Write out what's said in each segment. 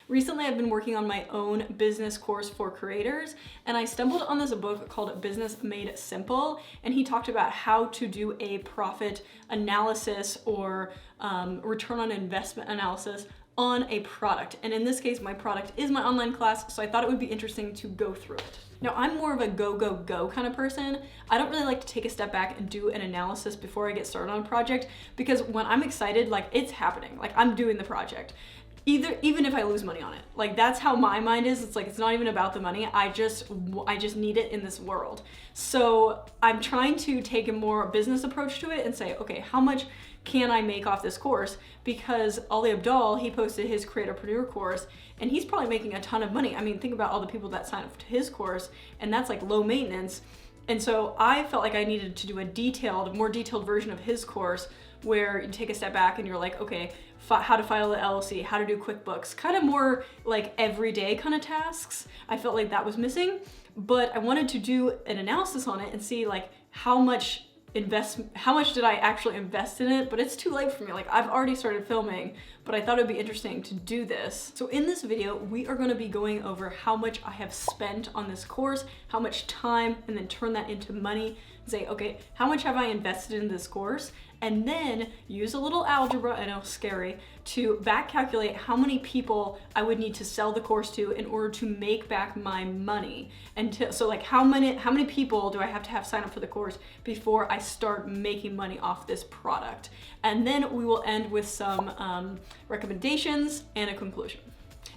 Recently, I've been working on my own business course for creators, and I stumbled on this book called Business Made Simple, and he talked about how to do a profit analysis or return on investment analysis on a product. And in this case, my product is my online class, so I thought it would be interesting to go through it. Now, I'm more of a go, go, go kind of person. I don't really like to take a step back and do an analysis before I get started on a project, because when I'm excited, like, it's happening. Like, I'm doing the project. Even if I lose money on it. Like, that's how my mind is. It's like, it's not even about the money. I just need it in this world. So I'm trying to take a more business approach to it and say, okay, how much can I make off this course? Because Ali Abdaal, he posted his Creatorpreneur course, and he's probably making a ton of money. I mean, think about all the people that sign up to his course, and that's like low maintenance. And so I felt like I needed to do a more detailed version of his course, where you take a step back and you're like, okay, how to file an LLC, how to do QuickBooks, kind of more like everyday kind of tasks. I felt like that was missing, but I wanted to do an analysis on it and see like how much did I actually invest in it, but it's too late for me. Like, I've already started filming, but I thought it'd be interesting to do this. So in this video, we are gonna be going over how much I have spent on this course, how much time, and then turn that into money and say, okay, how much have I invested in this course? And then use a little algebra, I know, scary, to back calculate how many people I would need to sell the course to in order to make back my money. So like, how many people do I have to have sign up for the course before I start making money off this product? And then we will end with some recommendations and a conclusion.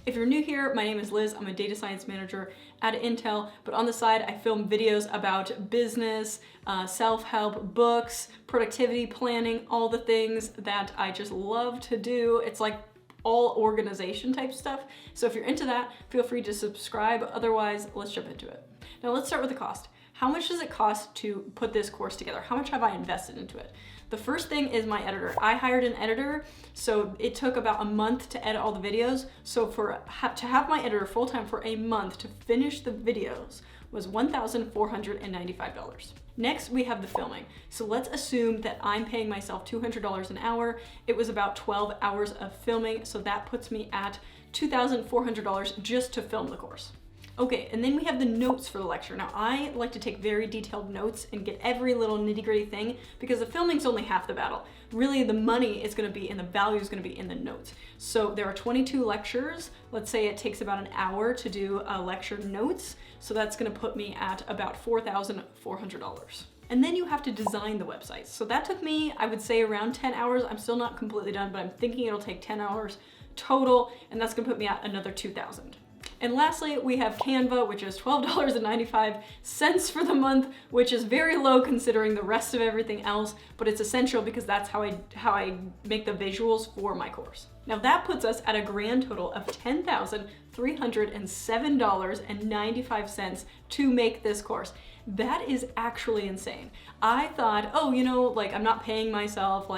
If you're new here, my name is Liz. I'm a data science manager at Intel, but on the side, I film videos about business, self-help, books, productivity, planning, all the things that I just love to do. It's like all organization type stuff. So if you're into that, feel free to subscribe. Otherwise, let's jump into it. Now let's start with the cost. How much does it cost to put this course together? How much have I invested into it? The first thing is my editor. I hired an editor, so it took about a month to edit all the videos. So to have my editor full-time for a month to finish the videos was $1,495. Next, we have the filming. So let's assume that I'm paying myself $200 an hour. It was about 12 hours of filming, so that puts me at $2,400 just to film the course. Okay, and then we have the notes for the lecture. Now, I like to take very detailed notes and get every little nitty-gritty thing, because the filming's only half the battle. Really, the money is gonna be and the value is gonna be in the notes. So there are 22 lectures. Let's say it takes about an hour to do lecture notes. So that's gonna put me at about $4,400. And then you have to design the website. So that took me, I would say, around 10 hours. I'm still not completely done, but I'm thinking it'll take 10 hours total, and that's gonna put me at another $2,000. And lastly, we have Canva, which is $12.95 for the month, which is very low considering the rest of everything else, but it's essential because that's how I make the visuals for my course. Now that puts us at a grand total of $10,307.95 to make this course. That is actually insane. I thought, oh, you know, like, I'm not paying myself,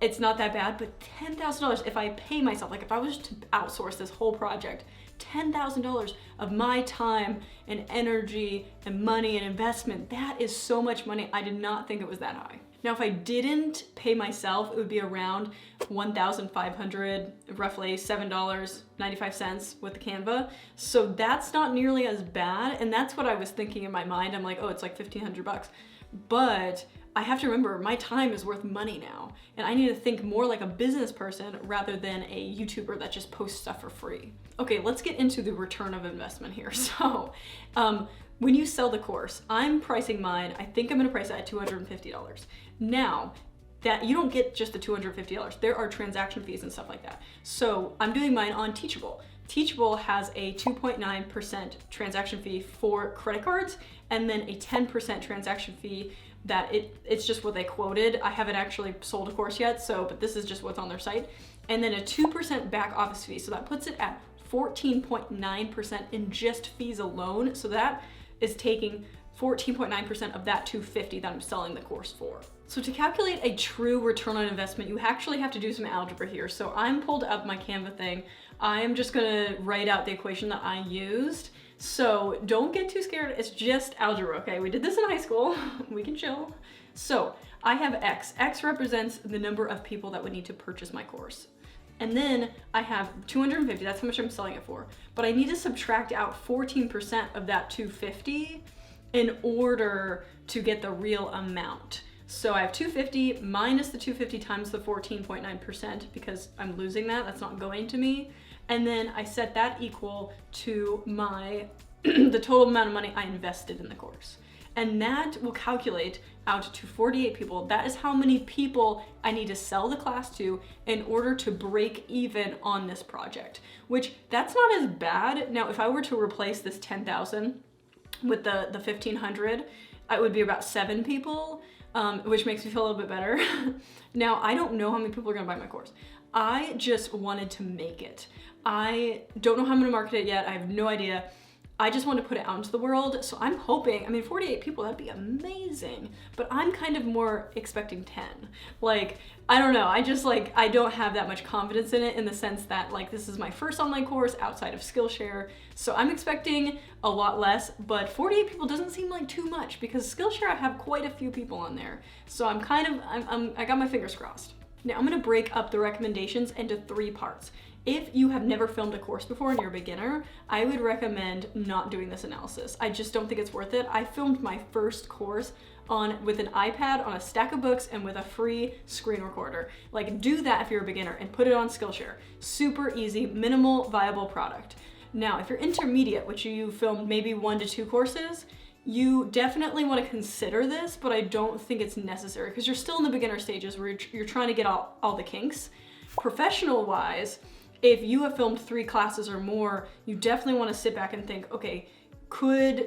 it's not that bad, but $10,000, if I pay myself, like if I was to outsource this whole project, $10,000 of my time and energy and money and investment, that is so much money. I did not think it was that high. Now, if I didn't pay myself, it would be around $1,500, roughly $7.95 with the Canva. So that's not nearly as bad. And that's what I was thinking in my mind. I'm like, oh, it's like 1,500 bucks. But I have to remember, my time is worth money now, and I need to think more like a business person rather than a YouTuber that just posts stuff for free. Okay, let's get into the return of investment here. So when you sell the course, I'm pricing mine, I think I'm gonna price it at $250. Now, that you don't get just the $250. There are transaction fees and stuff like that. So I'm doing mine on Teachable. Teachable has a 2.9% transaction fee for credit cards, and then a 10% transaction fee that it's just what they quoted. I haven't actually sold a course yet, but this is just what's on their site. And then a 2% back office fee. So that puts it at 14.9% in just fees alone. So that is taking 14.9% of that $250 that I'm selling the course for. So to calculate a true return on investment, you actually have to do some algebra here. So I'm pulled up my Canva thing. I'm just gonna write out the equation that I used. So don't get too scared, it's just algebra, okay? We did this in high school, we can chill. So I have X. X represents the number of people that would need to purchase my course. And then I have 250, that's how much I'm selling it for. But I need to subtract out 14% of that 250 in order to get the real amount. So I have 250 minus the 250 times the 14.9% because I'm losing that, that's not going to me. And then I set that equal to my the total amount of money I invested in the course. And that will calculate out to 48 people. That is how many people I need to sell the class to in order to break even on this project, which that's not as bad. Now, if I were to replace this 10,000 with the 1,500, it would be about 7 people, which makes me feel a little bit better. Now, I don't know how many people are gonna buy my course. I just wanted to make it. I don't know how I'm gonna market it yet. I have no idea. I just want to put it out into the world. So I'm hoping, I mean, 48 people, that'd be amazing. But I'm kind of more expecting 10. Like, I don't know. I don't have that much confidence in it in the sense that like, this is my first online course outside of Skillshare. So I'm expecting a lot less, but 48 people doesn't seem like too much because Skillshare, I have quite a few people on there. So I got my fingers crossed. Now I'm gonna break up the recommendations into 3 parts. If you have never filmed a course before and you're a beginner, I would recommend not doing this analysis. I just don't think it's worth it. I filmed my first course with an iPad on a stack of books and with a free screen recorder. Like, do that if you're a beginner and put it on Skillshare. Super easy, minimal viable product. Now, if you're intermediate, which you filmed maybe 1 to 2 courses, you definitely want to consider this, but I don't think it's necessary because you're still in the beginner stages where you're trying to get all the kinks. Professional wise, if you have filmed 3 classes or more, you definitely want to sit back and think, okay,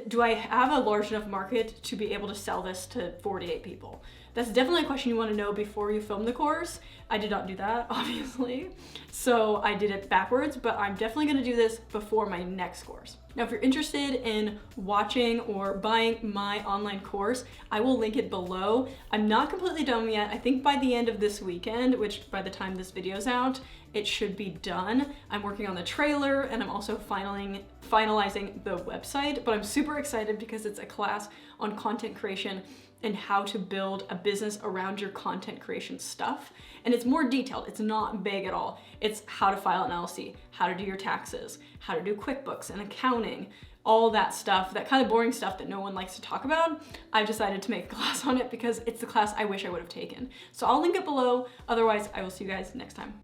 do I have a large enough market to be able to sell this to 48 people? That's definitely a question you want to know before you film the course. I did not do that, obviously. So I did it backwards, but I'm definitely going to do this before my next course. Now, if you're interested in watching or buying my online course, I will link it below. I'm not completely done yet. I think by the end of this weekend, which by the time this video's out, it should be done. I'm working on the trailer and I'm also finalizing the website, but I'm super excited because it's a class on content creation and how to build a business around your content creation stuff. And it's more detailed, it's not big at all. It's how to file an LLC, how to do your taxes, how to do QuickBooks and accounting, all that stuff, that kind of boring stuff that no one likes to talk about. I've decided to make a class on it because it's the class I wish I would have taken. So I'll link it below. Otherwise, I will see you guys next time.